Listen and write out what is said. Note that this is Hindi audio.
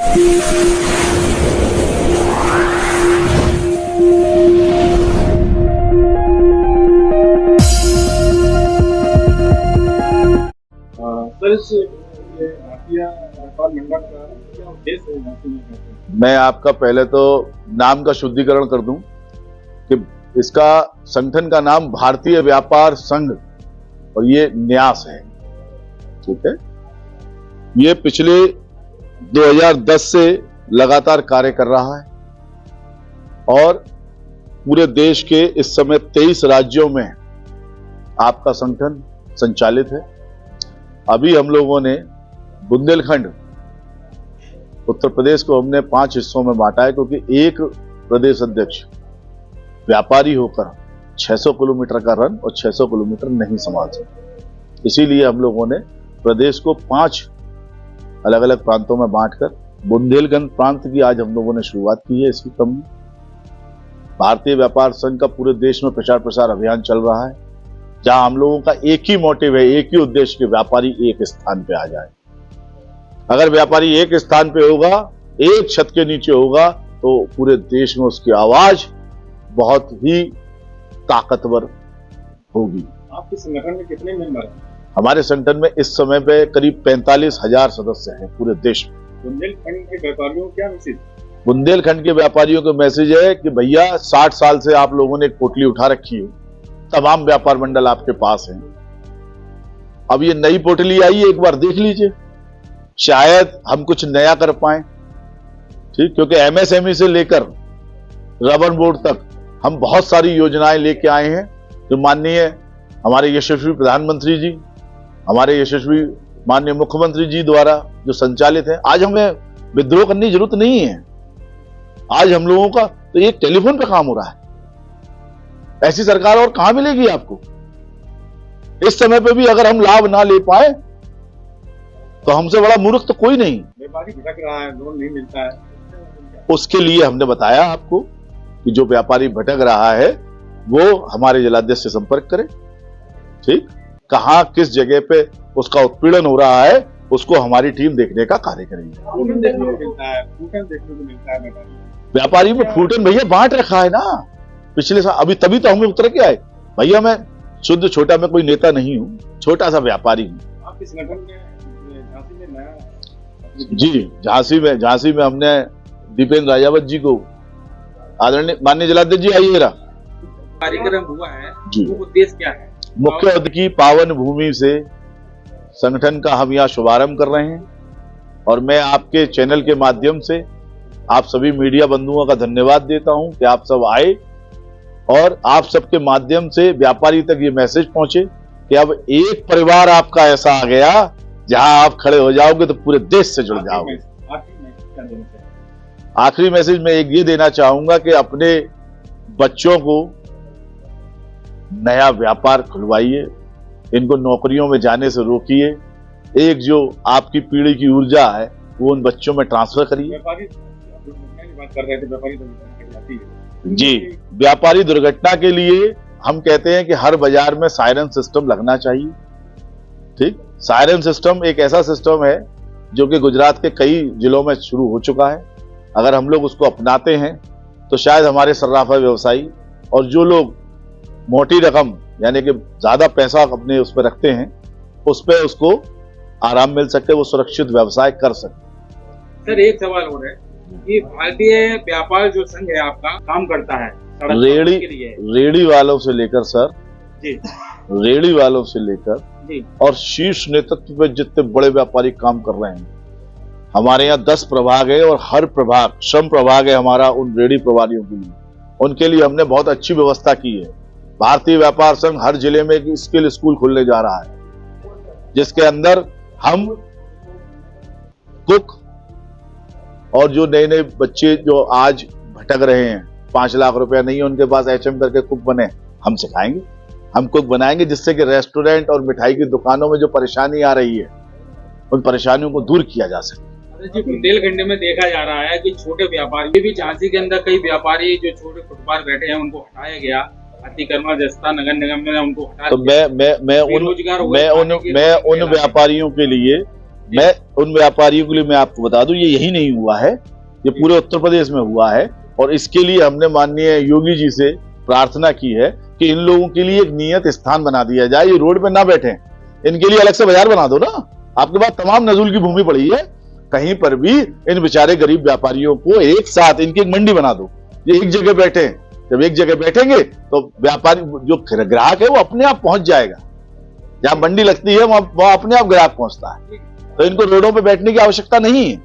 मैं आपका पहले तो नाम का शुद्धिकरण कर दूं कि इसका संगठन का नाम भारतीय व्यापार संघ और ये न्यास है। ठीक है, ये पिछले 2010 से लगातार कार्य कर रहा है और पूरे देश के इस समय 23 राज्यों में आपका संगठन संचालित है। अभी हम लोगों ने बुंदेलखंड उत्तर प्रदेश को हमने 5 हिस्सों में बांटा है, क्योंकि एक प्रदेश अध्यक्ष व्यापारी होकर 600 किलोमीटर का रन और 600 किलोमीटर नहीं संभाल सकते। इसीलिए हम लोगों ने प्रदेश को 5 अलग अलग प्रांतों में बांटकर बुंदेलखंड प्रांत की आज हम लोगों ने शुरुआत की है। इसकी क्रम में भारतीय व्यापार संघ का पूरे देश में प्रचार प्रसार अभियान चल रहा है, जहां हम लोगों का एक ही मोटिव है, एक ही उद्देश्य कि व्यापारी एक स्थान पे आ जाए। अगर व्यापारी एक स्थान पे होगा, एक छत के नीचे होगा, तो पूरे देश में उसकी आवाज बहुत ही ताकतवर होगी। आपके संगठन में कितने मेंबर हैं? हमारे संगठन में इस समय पे करीब 45,000 सदस्य हैं पूरे देश में। बुंदेलखंड के व्यापारियों को क्या मैसेज? बुंदेलखंड के व्यापारियों का मैसेज है कि भैया 60 साल से आप लोगों ने एक पोटली उठा रखी है, तमाम व्यापार मंडल आपके पास हैं। अब ये नई पोटली आई है, एक बार देख लीजिए, शायद हम कुछ नया कर पाए। ठीक, क्योंकि एमएसएमई से लेकर रबर बोर्ड तक हम बहुत सारी योजनाएं लेके आए हैं, जो माननीय हमारे यशस्वी प्रधानमंत्री जी, हमारे यशस्वी माननीय मुख्यमंत्री जी द्वारा जो संचालित है। आज हमें विद्रोह करने की जरूरत नहीं है। आज हम लोगों का तो एक टेलीफोन पे काम हो रहा है। ऐसी सरकार और कहां मिलेगी आपको? इस समय पे भी अगर हम लाभ ना ले पाए तो हमसे बड़ा मूर्ख तो कोई नहीं। व्यापारी भटक रहा है, लोन नहीं मिलता है, उसके लिए हमने बताया आपको कि जो व्यापारी भटक रहा है वो हमारे जिलाध्यक्ष से संपर्क करे। ठीक, कहां किस जगह पे उसका उत्पीड़न हो रहा है, उसको हमारी टीम देखने का कार्य करेगी। फूटन देखने को मिलता है, फूटन देखने को मिलता है व्यापारी में। फूटन भैया बांट रखा है ना पिछले साल, अभी तभी तो हमें उतर के आए। भैया मैं शुद्ध छोटा, मैं कोई नेता नहीं हूँ, छोटा सा व्यापारी हूँ। आपके संगठन में झांसी में नया जी, झांसी में हमने दीपेंद्र राजावत जी को, आदरणीय माननीय जिलाध्यक्ष जी आइए, कार्यक्रम हुआ है जी। वो उद्देश्य क्या है? मुख्य अतिथि की पावन भूमि से संगठन का हम यहाँ शुभारंभ कर रहे हैं और मैं आपके चैनल के माध्यम से आप सभी मीडिया बंधुओं का धन्यवाद देता हूं कि आप सब आए और आप सबके माध्यम से व्यापारी तक ये मैसेज पहुंचे कि अब एक परिवार आपका ऐसा आ गया जहां आप खड़े हो जाओगे तो पूरे देश से जुड़ जाओगे। आखिरी मैसेज मैं एक ये देना चाहूंगा कि अपने बच्चों को नया व्यापार खुलवाइए, इनको नौकरियों में जाने से रोकिए। एक जो आपकी पीढ़ी की ऊर्जा है वो उन बच्चों में ट्रांसफर करिए। बात कर रहे थे, व्यापारी जी, व्यापारी दुर्घटना के लिए हम कहते हैं कि हर बाजार में सायरन सिस्टम लगना चाहिए। ठीक, सायरन सिस्टम एक ऐसा सिस्टम है जो कि गुजरात के कई जिलों में शुरू हो चुका है। अगर हम लोग उसको अपनाते हैं तो शायद हमारे सर्राफा व्यवसायी और जो लोग मोटी रकम यानी कि ज्यादा पैसा अपने उस पर रखते हैं, उस पर उसको आराम मिल सकते, वो सुरक्षित व्यवसाय कर सकते। सर, एक सवाल हो रहा है कि भारतीय व्यापार जो संघ है आपका काम करता है रेडी वालों से लेकर सर जी, रेडी वालों से लेकर जी, और शीर्ष नेतृत्व पे जितने बड़े व्यापारी काम कर रहे हैं। हमारे यहाँ 10 प्रभाग है और हर प्रभाग श्रम प्रभाग है हमारा उन रेडी प्रभारियों के लिए। उनके लिए हमने बहुत अच्छी व्यवस्था की है। भारतीय व्यापार संघ हर जिले में एक स्किल स्कूल खुलने जा रहा है, जिसके अंदर हम कुक और जो नए नए बच्चे जो आज भटक रहे हैं, 5 लाख रुपया नहीं है उनके पास, एचएम करके कुक बने, हम सिखाएंगे, हम कुक बनाएंगे, जिससे कि रेस्टोरेंट और मिठाई की दुकानों में जो परेशानी आ रही है उन परेशानियों को दूर किया जा सके। जी, बुंदेलखंड में देखा जा रहा है कि छोटे व्यापारी भी, झांसी के अंदर कई व्यापारी जो छोटे फुटपाथ बैठे हैं उनको हटाया गया, अतिक्रमण जस्ता नगर निगम में उनको हटा। तो मैं उन व्यापारियों के लिए मैं उन व्यापारियों के लिए मैं आपको बता दूं, ये यही नहीं हुआ है, ये पूरे उत्तर प्रदेश में हुआ है। और इसके लिए हमने माननीय योगी जी से प्रार्थना की है कि इन लोगों के लिए एक नियत स्थान बना दिया जाए, ये रोड पे ना बैठे, इनके लिए अलग से बाजार बना दो ना। आपके पास तमाम नजूल की भूमि पड़ी है, कहीं पर भी इन बेचारे गरीब व्यापारियों को एक साथ इनकी एक मंडी बना दो, ये एक जगह बैठे। जब एक जगह बैठेंगे तो व्यापारी जो ग्राहक है वो अपने आप पहुंच जाएगा, जहां मंडी लगती है वहां अपने आप ग्राहक पहुंचता है। तो इनको रोडों पे बैठने की आवश्यकता नहीं है।